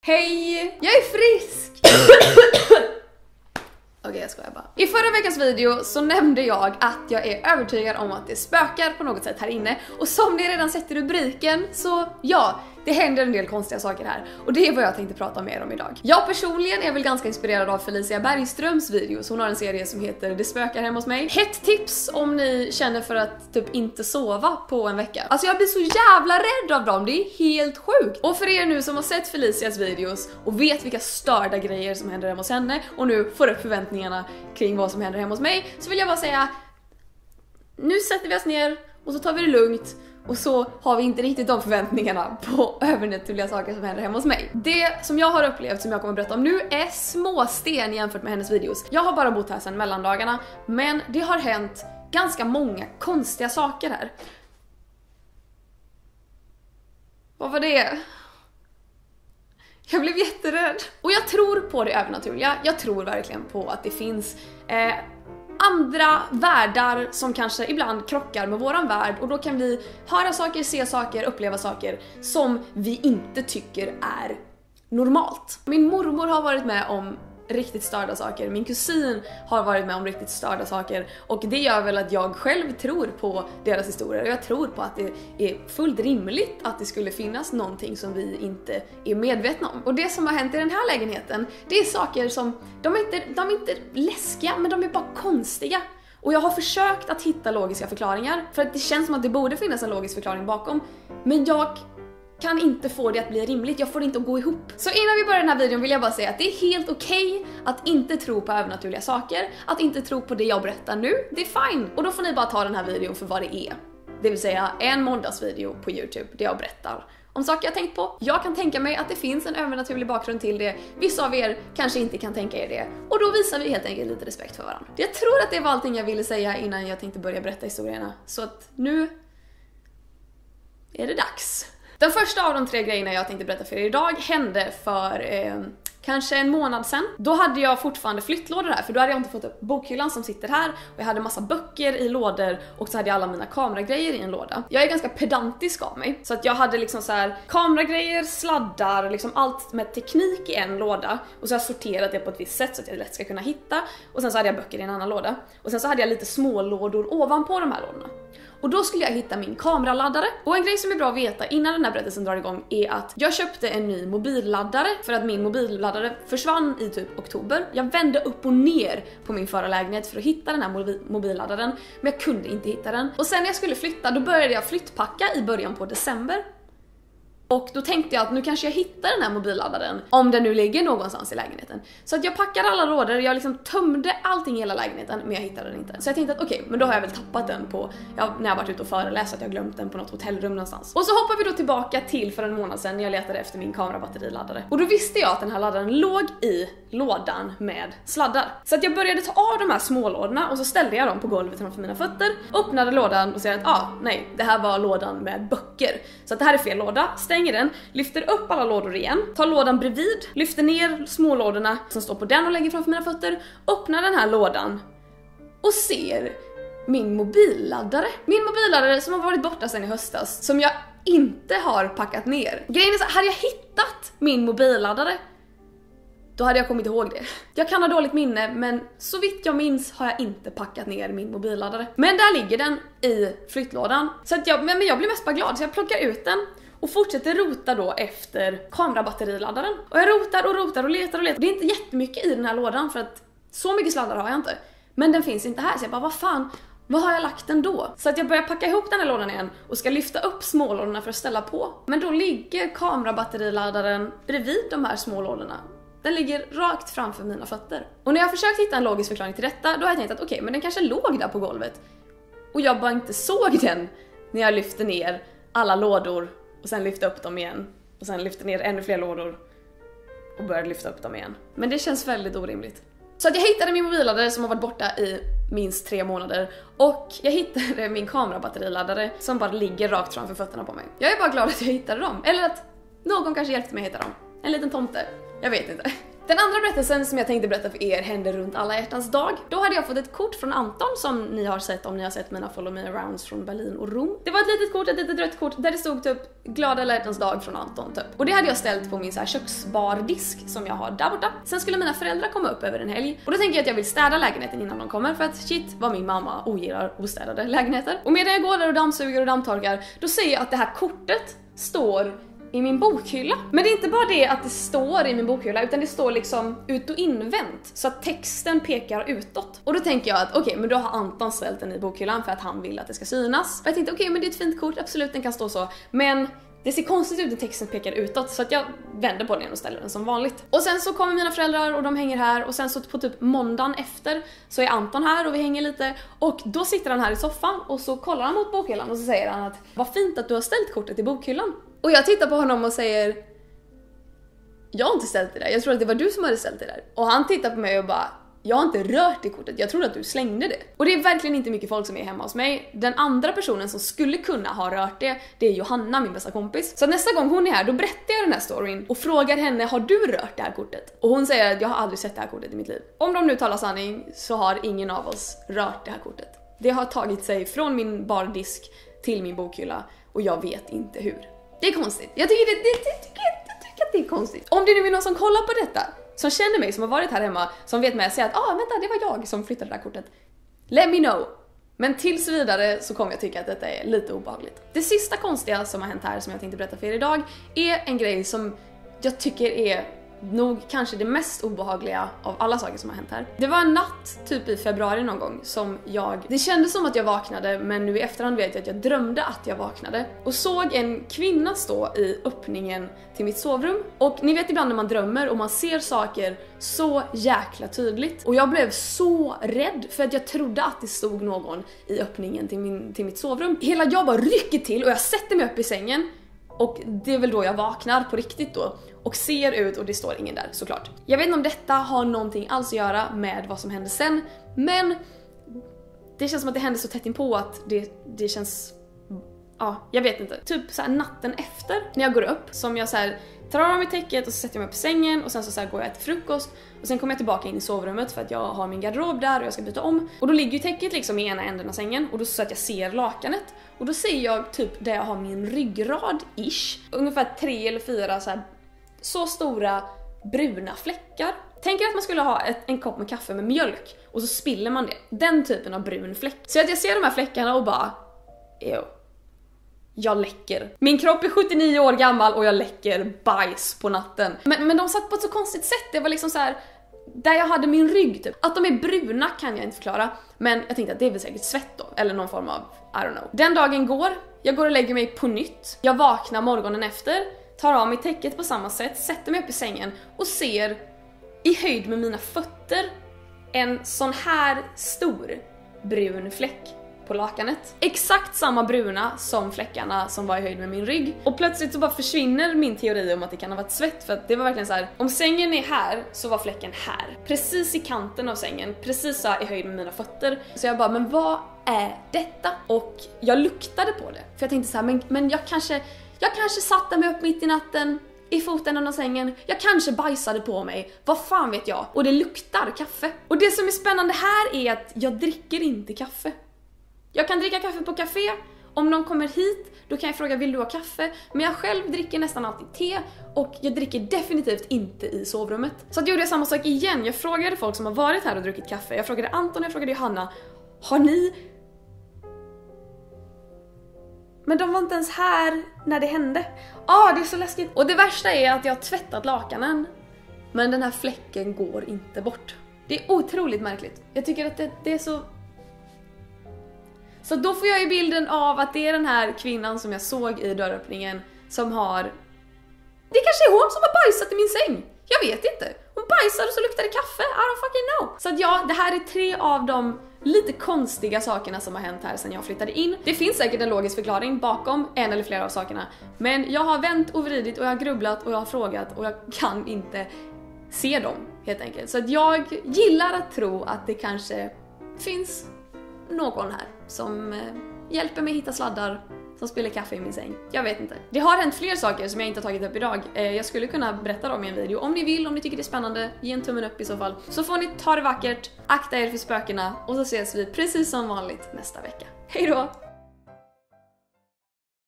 Hej! Jag är frisk! Okej, jag skojar bara. I förra veckans video så nämnde jag att jag är övertygad om att det spökar på något sätt här inne. Och som ni redan sett i rubriken så ja, det händer en del konstiga saker här. Och det är vad jag tänkte prata mer om idag. Jag personligen är väl ganska inspirerad av Felicia Bergströms videos. Hon har en serie som heter Det spökar hemma hos mig. Hett tips om ni känner för att typ inte sova på en vecka. Alltså jag blir så jävla rädd av dem, det är helt sjukt. Och för er nu som har sett Felicias videos och vet vilka störda grejer som händer hemma hos henne och nu får upp förväntningarna kring vad som händer hemma hos mig, så vill jag bara säga: nu sätter vi oss ner och så tar vi det lugnt. Och så har vi inte riktigt de förväntningarna på övernaturliga saker som händer hemma hos mig. Det som jag har upplevt, som jag kommer att berätta om nu, är småsten jämfört med hennes videos. Jag har bara bott här sedan mellandagarna, men det har hänt ganska många konstiga saker här. Vad var det? Jag blev jätterädd. Och jag tror på det övernaturliga. Jag tror verkligen på att det finns andra världar som kanske ibland krockar med våran värld, och då kan vi höra saker, se saker, uppleva saker som vi inte tycker är normalt. Min mormor har varit med om riktigt störda saker, min kusin har varit med om riktigt störda saker, och det gör väl att jag själv tror på deras historier, och jag tror på att det är fullt rimligt att det skulle finnas någonting som vi inte är medvetna om. Och det som har hänt i den här lägenheten, det är saker som, de är inte läskiga, men de är bara konstiga. Och jag har försökt att hitta logiska förklaringar, för att det känns som att det borde finnas en logisk förklaring bakom, men jag kan inte få det att bli rimligt, jag får det inte att gå ihop. Så innan vi börjar den här videon vill jag bara säga att det är helt okej att inte tro på övernaturliga saker, att inte tro på det jag berättar nu, det är fine. Och då får ni bara ta den här videon för vad det är. Det vill säga en måndagsvideo på YouTube där jag berättar om saker jag tänkt på. Jag kan tänka mig att det finns en övernaturlig bakgrund till det. Vissa av er kanske inte kan tänka er det. Och då visar vi helt enkelt lite respekt för varandra. Jag tror att det var allting jag ville säga innan jag tänkte börja berätta historierna. Så att nu är det dags. Den första av de 3 grejerna jag tänkte berätta för er idag hände för kanske en månad sedan. Då hade jag fortfarande flyttlådor här, för då hade jag inte fått upp bokhyllan som sitter här, och jag hade massa böcker i lådor, och så hade jag alla mina kameragrejer i en låda. Jag är ganska pedantisk av mig, så att jag hade liksom så här kameragrejer, sladdar, liksom allt med teknik i en låda, och så har jag sorterat det på ett visst sätt så att jag lätt ska kunna hitta, och sen så hade jag böcker i en annan låda, och sen så hade jag lite små lådor ovanpå de här lådorna. Och då skulle jag hitta min kameraladdare. Och en grej som är bra att veta innan den här berättelsen drar igång är att jag köpte en ny mobilladdare, för att min mobilladdare försvann i typ oktober. Jag vände upp och ner på min förra lägenhet för att hitta den här mobilladdaren, men jag kunde inte hitta den. Och sen när jag skulle flytta, då började jag flyttpacka i början på december. Och då tänkte jag att nu kanske jag hittar den här mobilladdaren, om den nu ligger någonstans i lägenheten. Så att jag packade alla lådor, jag liksom tömde allting i hela lägenheten, men jag hittade den inte. Så jag tänkte att okej, men då har jag väl tappat den på, när jag varit ute och föreläst, att jag glömt den på något hotellrum någonstans. Och så hoppar vi då tillbaka till för en månad sedan när jag letade efter min kamerabatteriladdare. Och då visste jag att den här laddaren låg i lådan med sladdar. Så att jag började ta av de här små lådorna och så ställde jag dem på golvet framför mina fötter, öppnade lådan och säger att nej, det här var lådan med böcker. Så att det här är fel låda. Stänger den, lyfter upp alla lådor igen, tar lådan bredvid, lyfter ner smålådorna som står på den och lägger framför mina fötter, öppnar den här lådan och ser min mobilladdare. Min mobilladdare som har varit borta sedan i höstas, som jag inte har packat ner. Grejen är så, hade jag hittat min mobilladdare, då hade jag kommit ihåg det. Jag kan ha dåligt minne, men så vitt jag minns har jag inte packat ner min mobilladdare. Men där ligger den i flyttlådan. Så att jag blir mest bara glad, så jag plockar ut den och fortsätter rota då efter kamerabatteriladdaren. Och jag rotar och letar. Det är inte jättemycket i den här lådan, för att så mycket sladdar har jag inte. Men den finns inte här, så jag bara, vad fan, vad har jag lagt den då? Så att jag börjar packa ihop den här lådan igen och ska lyfta upp smålådorna för att ställa på. Men då ligger kamerabatteriladdaren bredvid de här smålådorna. Den ligger rakt framför mina fötter. Och när jag försökt hitta en logisk förklaring till detta, då har jag tänkt att okej, men den kanske låg där på golvet. Och jag bara inte såg den när jag lyfte ner alla lådor och sen lyfte upp dem igen. Och sen lyfte ner ännu fler lådor och började lyfta upp dem igen. Men det känns väldigt orimligt. Så att jag hittade min mobilladdare som har varit borta i minst 3 månader. Och jag hittade min kamerabatteriladdare som bara ligger rakt framför fötterna på mig. Jag är bara glad att jag hittade dem. Eller att någon kanske hjälpte mig att hitta dem. En liten tomte. Jag vet inte. Den andra berättelsen som jag tänkte berätta för er hände runt alla hjärtans dag. Då hade jag fått ett kort från Anton som ni har sett om ni har sett mina Follow Me Arounds från Berlin och Rom. Det var ett litet kort, ett litet rött kort där det stod typ glada alla hjärtans dag från Anton typ. Och det hade jag ställt på min så här köksbardisk som jag har där borta. Sen skulle mina föräldrar komma upp över en helg och då tänker jag att jag vill städa lägenheten innan de kommer för att shit vad min mamma ogillar ostädade lägenheter. Och medan jag går där och dammsuger och dammtorkar då ser jag att det här kortet står i min bokhylla. Men det är inte bara det att det står i min bokhylla utan det står liksom ut och invänt så att texten pekar utåt. Och då tänker jag att okej, men då har Anton ställt den i bokhyllan för att han vill att det ska synas. Och jag tänkte okej, men det är ett fint kort, absolut den kan stå så. Men det ser konstigt ut när texten pekar utåt så att jag vänder på den och ställer den som vanligt. Och sen så kommer mina föräldrar och de hänger här och sen så på typ måndagen efter så är Anton här och vi hänger lite och då sitter han här i soffan och så kollar han mot bokhyllan och så säger han att vad fint att du har ställt kortet i bokhyllan. Och jag tittar på honom och säger jag har inte ställt det där, jag tror att det var du som hade ställt det där. Och han tittar på mig och bara jag har inte rört det kortet, jag trodde att du slängde det. Och det är verkligen inte mycket folk som är hemma hos mig. Den andra personen som skulle kunna ha rört det är Johanna, min bästa kompis. Så nästa gång hon är här, då berättar jag den här storyn och frågar henne, har du rört det här kortet? Och hon säger att jag har aldrig sett det här kortet i mitt liv. Om de nu talar sanning så har ingen av oss rört det här kortet. Det har tagit sig från min bardisk till min bokhylla och jag vet inte hur. Det är konstigt. Jag tycker att det är konstigt. Om det nu är någon som kollar på detta, som känner mig, som har varit här hemma, som vet mig och säger att vänta, det var jag som flyttade det där kortet. Let me know. Men tills vidare så kommer jag tycka att detta är lite obehagligt. Det sista konstiga som har hänt här som jag tänkte berätta för er idag är en grej som jag tycker är nog kanske det mest obehagliga av alla saker som har hänt här. Det var en natt typ i februari någon gång som det kändes som att jag vaknade, men nu i efterhand vet jag att jag drömde att jag vaknade och såg en kvinna stå i öppningen till mitt sovrum. Och ni vet ibland när man drömmer och man ser saker så jäkla tydligt. Och jag blev så rädd för att jag trodde att det stod någon i öppningen till mitt sovrum. Hela jag bara rycker till och jag sätter mig upp i sängen. Och det är väl då jag vaknar på riktigt då och ser ut och det står ingen där såklart. Jag vet inte om detta har någonting alls att göra med vad som hände sen, men det känns som att det hände så tätt inpå att det känns, jag vet inte. Typ så här natten efter när jag går upp, som jag så här tar av mig täcket och så sätter jag mig på sängen och sen så här går jag till frukost och sen kommer jag tillbaka in i sovrummet för att jag har min garderob där och jag ska byta om. Och då ligger ju täcket liksom i ena änden av sängen och då så att jag ser lakanet och då ser jag typ där jag har min ryggrad-ish, ungefär 3 eller 4 så stora bruna fläckar. Tänk er att man skulle ha en kopp med kaffe med mjölk och så spiller man det. Den typen av brun fläck. Så att jag ser de här fläckarna och bara jag läcker. Min kropp är 79 år gammal och jag läcker bajs på natten. Men de satt på ett så konstigt sätt. Det var liksom så här där jag hade min rygg typ. Att de är bruna kan jag inte förklara. Men jag tänkte att det är väl säkert svett då. Eller någon form av, I don't know. Den dagen går. Jag går och lägger mig på nytt. Jag vaknar morgonen efter. Tar av mig täcket på samma sätt. Sätter mig upp i sängen. Och ser i höjd med mina fötter en sån här stor brun fläck på lakanet. Exakt samma bruna som fläckarna som var i höjd med min rygg. Och plötsligt så bara försvinner min teori om att det kan ha varit svett. För att det var verkligen så här: om sängen är här så var fläcken här. Precis i kanten av sängen. Precis så här i höjd med mina fötter. Så jag bara, men vad är detta? Och jag luktade på det. För jag tänkte så här, men jag kanske satte mig upp mitt i natten i foten av sängen. Jag kanske bajsade på mig. Vad fan vet jag? Och det luktar kaffe. Och det som är spännande här är att jag dricker inte kaffe. Jag kan dricka kaffe på café. Om någon kommer hit, då kan jag fråga, vill du ha kaffe? Men jag själv dricker nästan alltid te. Och jag dricker definitivt inte i sovrummet. Så att gjorde jag samma sak igen. Jag frågade folk som har varit här och druckit kaffe. Jag frågade Anton, jag frågade Johanna. Har ni... Men de var inte ens här när det hände. Det är så läskigt. Och det värsta är att jag har tvättat lakanen. Men den här fläcken går inte bort. Det är otroligt märkligt. Jag tycker att det är så... Så då får jag ju bilden av att det är den här kvinnan som jag såg i dörröppningen som har... Det kanske är hon som har bajsat i min säng. Jag vet inte. Hon bajsade och så luktade kaffe. I don't fucking know. Så att ja, det här är 3 av de lite konstiga sakerna som har hänt här sedan jag flyttade in. Det finns säkert en logisk förklaring bakom en eller flera av sakerna. Men jag har vänt och vridit och jag har grubblat och jag har frågat och jag kan inte se dem helt enkelt. Så att jag gillar att tro att det kanske finns någon här som hjälper mig hitta sladdar som spiller kaffe i min säng. Jag vet inte. Det har hänt fler saker som jag inte har tagit upp idag. Jag skulle kunna berätta dem i en video. Om ni vill, om ni tycker det är spännande, ge en tummen upp i så fall. Så får ni ta det vackert, akta er för spökena och så ses vi precis som vanligt nästa vecka. Hej då!